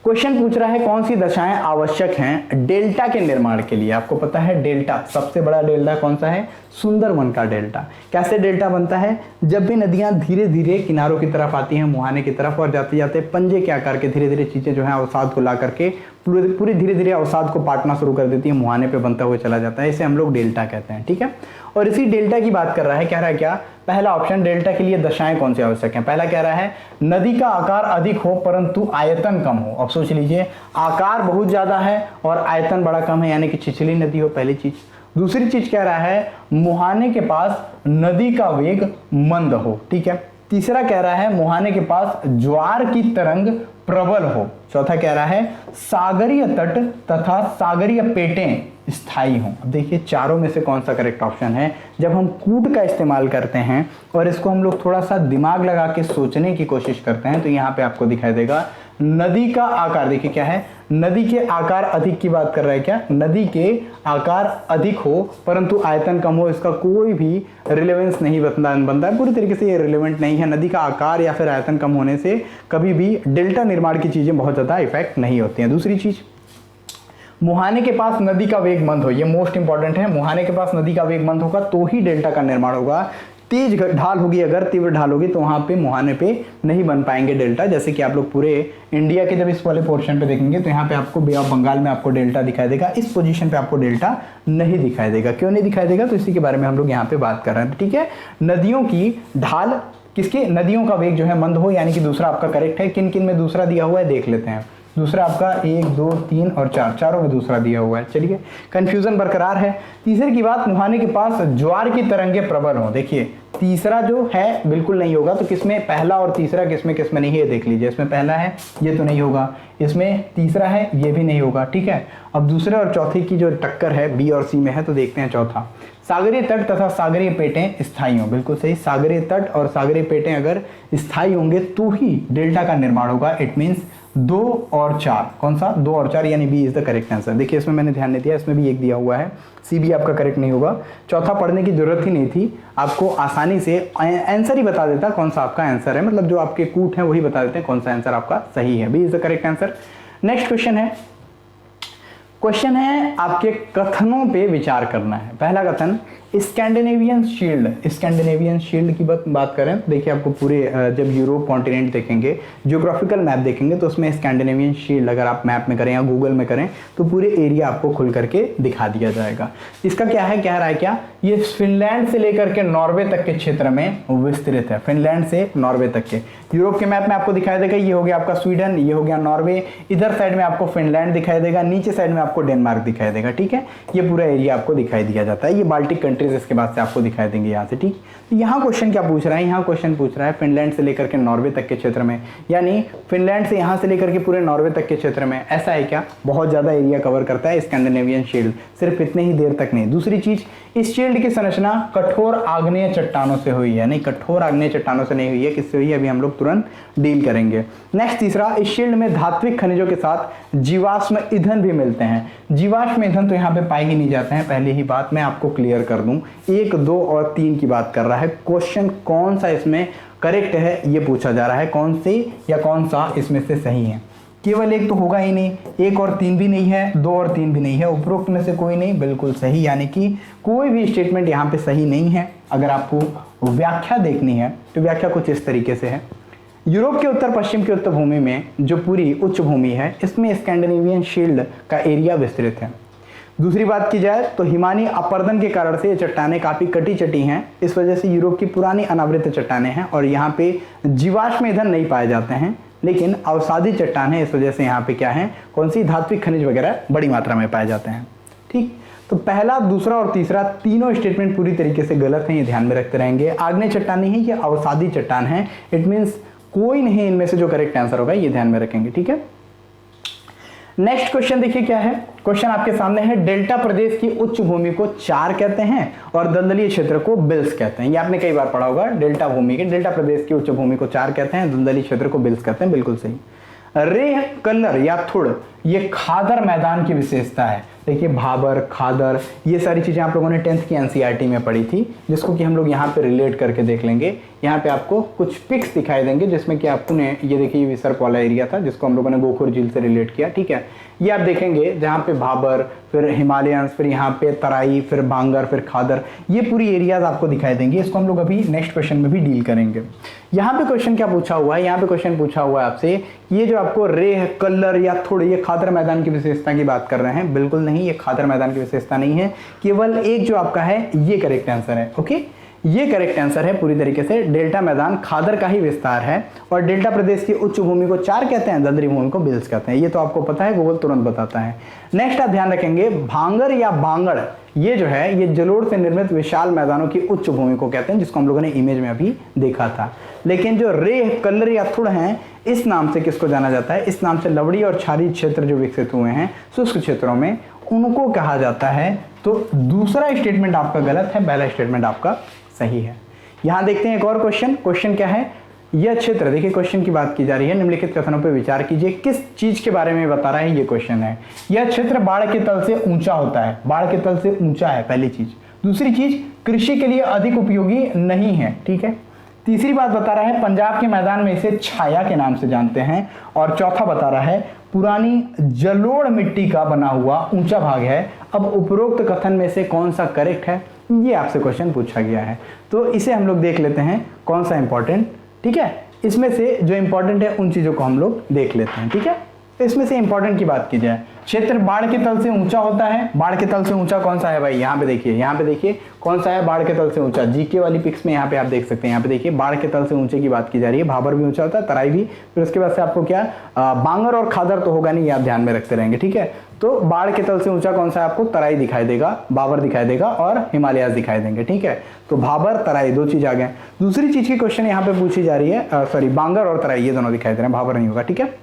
क्वेश्चन पूछ रहा है कौन सी दशाएं आवश्यक हैं डेल्टा के निर्माण के लिए? आपको पता है डेल्टा, सबसे बड़ा डेल्टा कौन सा है? सुंदरवन का डेल्टा। कैसे डेल्टा बनता है? जब भी नदियां धीरे धीरे किनारों की तरफ आती हैं, मुहाने की तरफ, और जाते जाते पंजे के आकार के धीरे धीरे चीजें जो है अवसाद को ला करके पूरी धीरे धीरे अवसाद को पाटना शुरू कर देती है, मुहाने पे बनता हुआ चला जाता है, इसे हम लोग डेल्टा कहते हैं। ठीक है, और इसी डेल्टा की बात कर रहा है, कह रहा है क्या? पहला ऑप्शन, डेल्टा के लिए दशाएं कौन सी आवश्यक हैं? पहला कह रहा है नदी का आकार अधिक हो परंतु आयतन कम हो। अब सोच लीजिए, आकार बहुत ज्यादा है और आयतन बड़ा कम है, यानी कि छिछली नदी हो, पहली चीज। दूसरी चीज कह रहा है मुहाने के पास नदी का वेग मंद हो। ठीक है, तीसरा कह रहा है मुहाने के पास ज्वार की तरंग प्रबल हो। चौथा कह रहा है सागरीय तट तथा सागरीय पेटें स्थायी हों। अब देखिए चारों में से कौन सा करेक्ट ऑप्शन है? जब हम कूट का इस्तेमाल करते हैं और इसको हम लोग थोड़ा सा दिमाग लगा के सोचने की कोशिश करते हैं तो यहाँ पे आपको दिखाई देगा नदी का आकार। देखिए क्या है, नदी के आकार अधिक की बात कर रहा है क्या? नदी के आकार अधिक हो परंतु आयतन कम हो, इसका कोई भी रिलेवेंस नहीं बनता है, पूरी तरीके से ये रिलेवेंट नहीं है। नदी का आकार या फिर आयतन कम होने से कभी भी डेल्टा निर्माण की चीजें बहुत ज्यादा इफेक्ट नहीं होती हैं। दूसरी चीज, मुहाने के पास नदी का वेग मंद हो, ये मोस्ट इंपॉर्टेंट है। मुहाने के पास नदी का वेग मंद होगा तो ही डेल्टा का निर्माण होगा। तेज ढाल होगी, अगर तीव्र ढाल होगी तो वहां पे मुहाने पे नहीं बन पाएंगे डेल्टा। जैसे कि आप लोग पूरे इंडिया के जब इस वाले पोर्शन पे देखेंगे तो यहाँ पे आपको बे ऑफ बंगाल में आपको डेल्टा दिखाई देगा, इस पोजीशन पे आपको डेल्टा नहीं दिखाई देगा। क्यों नहीं दिखाई देगा? तो इसी के बारे में हम लोग यहाँ पे बात कर रहे हैं। ठीक है, नदियों की ढाल किसके, नदियों का वेग जो है मंद हो, यानी कि दूसरा आपका करेक्ट है। किन किन में दूसरा दिया हुआ है देख लेते हैं। दूसरा आपका 1 2 3 और 4, चारों में दूसरा दिया हुआ है। चलिए, कंफ्यूजन बरकरार है। तीसरे की बात, मुहाने के पास ज्वार की तरंगे प्रबल हो। देखिए तीसरा जो है बिल्कुल नहीं होगा, तो किसमें पहला और तीसरा किसमें नहीं है देख लीजिए। इसमें पहला है ये तो नहीं होगा, इसमें तीसरा है ये भी नहीं होगा। ठीक है, अब दूसरे और चौथे की जो टक्कर है बी और सी में है, तो देखते हैं चौथा। सागरीय तट तथा सागरीय पेटें स्थायी हों। बिल्कुल सही, सागरीय तट और सागरीय पेटें अगर स्थायी होंगे तो ही डेल्टा का निर्माण होगा। इट मीन्स 2 और 4, कौन सा? 2 और 4, यानी B is the correct answer. देखिए इसमें मैंने ध्यान नहीं दिया, इसमें भी 1 दिया हुआ है, सी भी आपका करेक्ट नहीं होगा। चौथा पढ़ने की जरूरत ही नहीं थी, आपको आसानी से आंसर ही बता देता कौन सा आपका आंसर है, मतलब जो आपके कूट हैं वही बता देते हैं कौन सा आंसर आपका सही है। B is the correct answer. Next question है आपके कथनों पे विचार करना है। पहला कथन, स्कैंडिनेवियन शील्ड की बात करें तो देखिए आपको पूरे जब यूरोप कॉन्टिनेंट देखेंगे, जियोग्राफिकल मैप देखेंगे तो उसमें स्कैंडिनेवियन शील्ड अगर आप मैप में करें या गूगल में करें तो पूरे एरिया आपको खुल करके दिखा दिया जाएगा। इसका क्या है, कह रहा है क्या? ये फिनलैंड से लेकर के नॉर्वे तक के क्षेत्र में विस्तृत है। फिनलैंड से नॉर्वे तक के यूरोप के मैप में आपको दिखाई देगा, ये हो गया आपका स्वीडन, ये हो गया नॉर्वे, इधर साइड में आपको फिनलैंड दिखाई देगा, नीचे साइड में आपको डेनमार्क दिखाई देगा। ठीक है, ये पूरा एरिया आपको दिखाई दिया जाता है। ये बाल्टिक कंट्रीज इसके बाद से आपको दिखाई देंगे यहाँ से। ठीक, तो यहाँ क्वेश्चन क्या पूछ रहा है? यहाँ क्वेश्चन पूछ रहा है फिनलैंड से लेकर के नॉर्वे तक के क्षेत्र में, यानी फिनलैंड से यहाँ से लेकर के पूरे नॉर्वे तक के क्षेत्र में। ऐसा है क्या? बहुत ज्यादा एरिया कवर करता है स्कैंडिनेवियन शील्ड, सिर्फ इतने ही देर तक नहीं। दूसरी चीज, इस शील्ड की संरचना कठोर आग्नेय चट्टानों से हुई है, नहीं कठोर आग्नेय चट्टानों से नहीं हुई है, किससे हुई है अभी हम लोग तुरंत डील करेंगे। नेक्स्ट तीसरा, इस शील्ड में धात्विक खनिजों के साथ जीवाश्म ईंधन भी मिलते हैं। जीवाश्म ईंधन तो यहाँ पे पाए ही नहीं जाते हैं, पहले ही बात मैं आपको क्लियर कर दूं। 1, 2 और 3 की बात कर रहा है क्वेश्चन, कौन सा इसमें करेक्ट है ये पूछा जा रहा है, कौन सी या कौन सा इसमें से सही है। केवल एक तो होगा ही नहीं, 1 और 3 भी नहीं है, 2 और 3 भी नहीं है, उपरोक्त में से कोई नहीं, बिल्कुल सही, यानी कि कोई भी स्टेटमेंट यहाँ पे सही नहीं है। अगर आपको व्याख्या देखनी है तो व्याख्या कुछ इस तरीके से है। यूरोप के उत्तर पश्चिम की उत्तर भूमि में जो पूरी उच्च भूमि है, इसमें स्कैंडिनेवियन शील्ड का एरिया विस्तृत है। दूसरी बात की जाए तो हिमानी अपर्दन के कारण से ये चट्टानें काफ़ी कटी चटी हैं, इस वजह से यूरोप की पुरानी अनावृत चट्टानें हैं और यहाँ पे जीवाश्म ईंधन नहीं पाए जाते हैं, लेकिन अवसादी चट्टान है, इस वजह से यहाँ पे क्या है, कौन सी धात्विक खनिज वगैरह बड़ी मात्रा में पाए जाते हैं। ठीक, तो पहला, दूसरा और तीसरा तीनों स्टेटमेंट पूरी तरीके से गलत हैं, ये ध्यान में रखते रहेंगे। आग्नेय चट्टान नहीं है, ये अवसादी चट्टान है, इट मीन्स कोई नहीं इनमें से जो करेक्ट आंसर होगा, ये ध्यान में रखेंगे। ठीक है, नेक्स्ट क्वेश्चन देखिए क्या है। क्वेश्चन आपके सामने है, डेल्टा प्रदेश की उच्च भूमि को चार कहते हैं और दलदलीय क्षेत्र को बिल्स कहते हैं। ये आपने कई बार पढ़ा होगा, डेल्टा प्रदेश की उच्च भूमि को चार कहते हैं, दलदलीय क्षेत्र को बिल्स कहते हैं, बिल्कुल सही। रेह, कल्लर या थुड़, ये खादर मैदान की विशेषता है। देखिए भाबर, खादर, ये सारी चीजें आप लोगों ने 10th की एनसीईआरटी में पढ़ी थी, जिसको कि हम लोग यहाँ पे रिलेट करके देख लेंगे। यहाँ पे आपको कुछ पिक्स दिखाई देंगे जिसमें कि आपको ने ये देखिए विसर्प वाला एरिया था जिसको हम लोगों ने गोखुर झील से रिलेट किया। ठीक है, ये आप देखेंगे जहाँ पे भाबर, फिर हिमालयंस, फिर यहाँ पे तराई, फिर बांगर, फिर खादर, ये पूरी एरियाज आपको दिखाई देंगे। इसको हम लोग अभी नेक्स्ट क्वेश्चन में भी डील करेंगे। यहाँ पे क्वेश्चन क्या पूछा हुआ है, यहाँ पे क्वेश्चन पूछा हुआ है आपसे, ये जो आपको रेह, कल्लर या थोड़े, ये खादर मैदान की विशेषता की बात कर रहे हैं। बिल्कुल नहीं, ये खादर मैदान की विशेषता नहीं है, केवल एक जो आपका है ये करेक्ट आंसर है। ओके, ये करेक्ट आंसर है पूरी तरीके से। डेल्टा मैदान खादर का ही विस्तार है और डेल्टा प्रदेश की उच्च भूमि को चार कहते हैं, दलदली भूमि को बिल्स कहते हैं। ये तो आपको पता है, गूगल तुरंत बताता है। नेक्स्ट आप ध्यान रखेंगे, भांगर या बांगड़, ये जो है ये जलोढ़ से निर्मित विशाल मैदानों की उच्च भूमि को कहते हैं, जिसको हम लोगों ने इमेज में अभी देखा था। लेकिन जो रेह, कल्लर या थुड़ हैं, इस नाम से किसको जाना जाता है, इस नाम से लवड़ी और क्षारीय क्षेत्र जो विकसित हुए हैं शुष्क क्षेत्रों में, उनको कहा जाता है। तो दूसरा स्टेटमेंट आपका गलत है, पहला स्टेटमेंट आपका सही है। यहां देखते हैं एक और क्वेश्चन। क्वेश्चन क्या है, यह क्षेत्र, देखिए क्वेश्चन की बात की जा रही है, निम्नलिखित कथनों पर विचार कीजिए, किस चीज के बारे में बता रहा है ये क्वेश्चन है। यह क्षेत्र बाढ़ के तल से ऊंचा होता है, बाढ़ के तल से ऊंचा है, पहली चीज। दूसरी चीज, कृषि के लिए अधिक उपयोगी नहीं है। ठीक है, तीसरी बात बता रहा है, पंजाब के मैदान में इसे छाया के नाम से जानते हैं। और चौथा बता रहा है, पुरानी जलोढ़ मिट्टी का बना हुआ ऊंचा भाग है। अब उपरोक्त कथन में से कौन सा करेक्ट है, ये आपसे क्वेश्चन पूछा गया है। तो इसे हम लोग देख लेते हैं कौन सा इंपॉर्टेंट। ठीक है, इसमें से जो इंपॉर्टेंट है उन चीजों को हम लोग देख लेते हैं। ठीक है, तो इसमें से इंपॉर्टेंट की बात की जाए, क्षेत्र बाढ़ के तल से ऊंचा होता है। बाढ़ के तल से ऊंचा कौन सा है भाई, यहाँ पे देखिए, यहाँ पे देखिए कौन सा है बाढ़ के तल से ऊंचा। जीके वाली पिक्स में यहाँ पे आप देख सकते हैं, यहाँ पे देखिए बाढ़ के तल से ऊंचे की बात की जा रही है। भाबर भी ऊंचा होता है, तराई भी। फिर उसके बाद से आपको क्या, बांगर और खादर तो होगा नहीं, ये आप ध्यान में रखते रहेंगे। ठीक है, तो बाढ़ के तल से ऊंचा कौन सा है, आपको तराई दिखाई देगा, बाबर दिखाई देगा और हिमालयाज दिखाई देंगे। ठीक है, तो भाबर, तराई, दो चीज आ गए। दूसरी चीज की क्वेश्चन यहाँ पे पूछी जा रही है, सॉरी, बांगर और तराई ये दोनों दिखाई दे रहे हैं, भाबर नहीं होगा। ठीक है,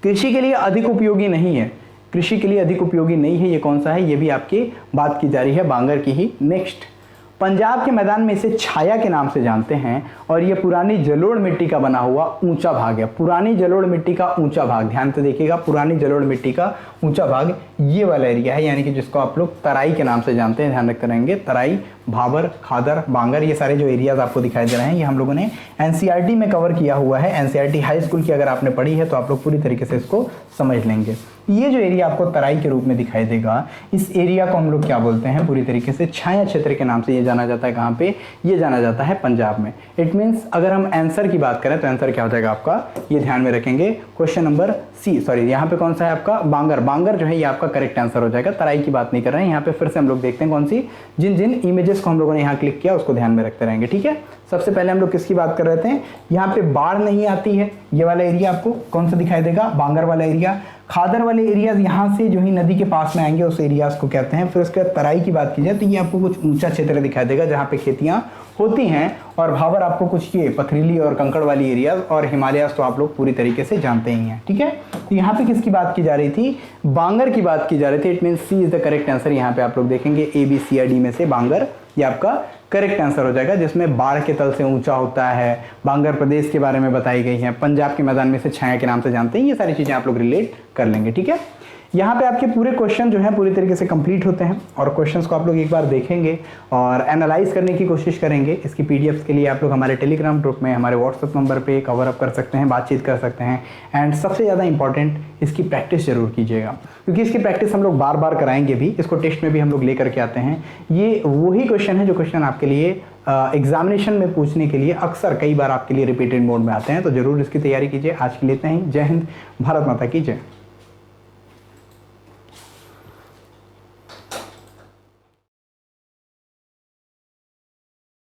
कृषि के लिए अधिक उपयोगी नहीं है, कृषि के लिए अधिक उपयोगी नहीं है, ये कौन सा है, ये भी आपकी बात की जा रही है, बांगर की ही। नेक्स्ट, पंजाब के मैदान में इसे छाया के नाम से जानते हैं और ये पुरानी जलोढ़ मिट्टी का बना हुआ ऊंचा भाग है। पुरानी जलोढ़ मिट्टी का ऊंचा भाग, ध्यान से देखिएगा, पुरानी जलोढ़ मिट्टी का ऊंचा भाग ये वाला एरिया है, यानी कि जिसको आप लोग तराई के नाम से जानते हैं, ध्यान रखते रहेंगे। तराई, भाबर, खादर, बांगर, ये सारे जो एरियाज आपको दिखाई दे रहे हैं, ये हम लोगों ने एनसीईआरटी में कवर किया हुआ है। एनसीईआरटी हाई स्कूल की अगर आपने पढ़ी है तो आप लोग पूरी तरीके से इसको समझ लेंगे। ये जो एरिया आपको तराई के रूप में दिखाई देगा, इस एरिया को हम लोग क्या बोलते हैं, पूरी तरीके से छाया क्षेत्र के नाम से ये जाना जाता है। कहाँ पे ये जाना जाता है, पंजाब में। इट मीन्स अगर हम आंसर की बात करें तो आंसर क्या हो जाएगा आपका, ये ध्यान में रखेंगे, क्वेश्चन नंबर सी, सॉरी यहाँ पे कौन सा है आपका, बांगर। बांगर जो है ये आपका करेक्ट आंसर हो जाएगा, तराई की बात नहीं कर रहे हैं। यहाँ पे फिर से हम लोग देखते हैं कौन सी, जिन जिन इमेजेस को हम लोगों ने यहाँ क्लिक किया उसको ध्यान में रखते रहेंगे। ठीक है, सबसे पहले हम लोग किसकी बात कर रहे थे, यहाँ पे बाढ़ नहीं आती है, ये वाला एरिया आपको कौन सा दिखाई देगा, बांगर वाला एरिया। खादर वाले एरियाज यहाँ से जो ही नदी के पास में आएंगे उस एरियाज को कहते हैं। फिर उसके बाद तराई की बात की जाए तो ये आपको कुछ ऊंचा क्षेत्र दिखाई देगा जहाँ पे खेतियाँ होती हैं, और भाबर आपको कुछ ये पथरीली और कंकड़ वाली एरियाज, और हिमालयाज तो आप लोग पूरी तरीके से जानते ही हैं। ठीक है, तो यहाँ पे किसकी बात की जा रही थी? बांगर की बात की जा रही थी। It mean C is the correct answer. यहाँ पे आप लोग देखेंगे ए बी सी या डी में से बांगर ये आपका करेक्ट आंसर हो जाएगा, जिसमें बाढ़ के तल से ऊंचा होता है। बांगर प्रदेश के बारे में बताई गई है, पंजाब के मैदान में से छाया के नाम से जानते हैं। ये सारी चीजें आप लोग रिलेट कर लेंगे। ठीक है, यहाँ पे आपके पूरे क्वेश्चन जो है पूरी तरीके से कंप्लीट होते हैं, और क्वेश्चंस को आप लोग एक बार देखेंगे और एनालाइज करने की कोशिश करेंगे। इसकी पीडीएफ्स के लिए आप लोग हमारे टेलीग्राम ग्रुप में, हमारे व्हाट्सएप नंबर पे कवर अप कर सकते हैं, बातचीत कर सकते हैं। एंड सबसे ज़्यादा इंपॉर्टेंट, इसकी प्रैक्टिस जरूर कीजिएगा, क्योंकि इसकी प्रैक्टिस हम लोग बार बार कराएंगे भी। इसको टेस्ट में भी हम लोग लेकर के आते हैं। ये वही क्वेश्चन है जो क्वेश्चन आपके लिए एग्जामिनेशन में पूछने के लिए अक्सर कई बार आपके लिए रिपीटेड मोड में आते हैं। तो जरूर इसकी तैयारी कीजिए। आज के लिए इतना ही। जय हिंद, भारत माता की जय।